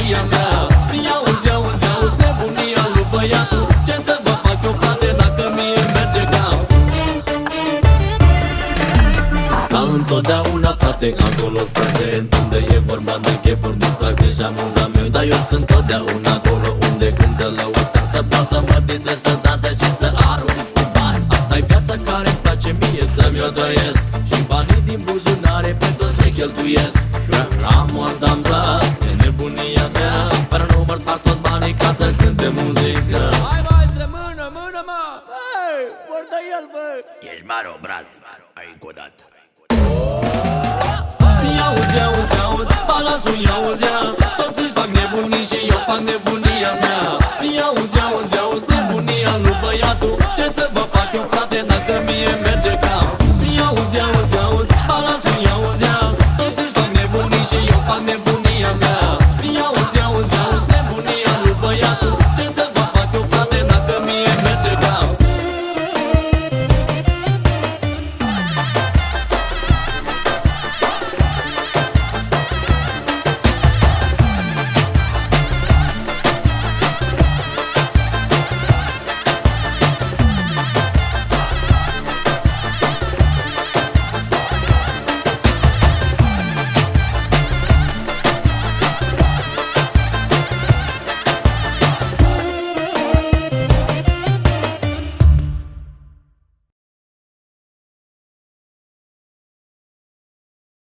nebunia mea. Ia-uzi, auzi, auzi, nebunia lui băiatul. Ce să vă fac eu, frate, dacă mie merge cam. Ca întotdeauna, frate, acolo prezent, unde e vorba de chefuri, distracte și amuzament. Dar eu sunt totdeauna acolo unde cântă lăutar. Să beau, să mă distrez, să dansez și să arunc cu bani. Asta-i viața care-mi place mie să-mi o trăiesc. Și banii din buzunare pe tot se cheltuiesc. La modam, da, e nebunia mea. Fără număr spart toți banii ca să cânte muzică. Hai maestre, mână, mână, mă! Băi, vorbă el, băi! Ești mare obraznic, ai încă o dată. Ia-uzi, auzi, auzi, balansul ia-uzi, ia. Toți își fac nebunii și eu fac nebunia mea. Ia-uzi, auzi, auzi, nebunia lui băiatul. Ce să vă fac eu, frate, dacă mie merge cam. Ia-uzi, auzi, auzi, balansul ia-uzi, ia. Toți își fac nebunii și eu fac nebunia mea.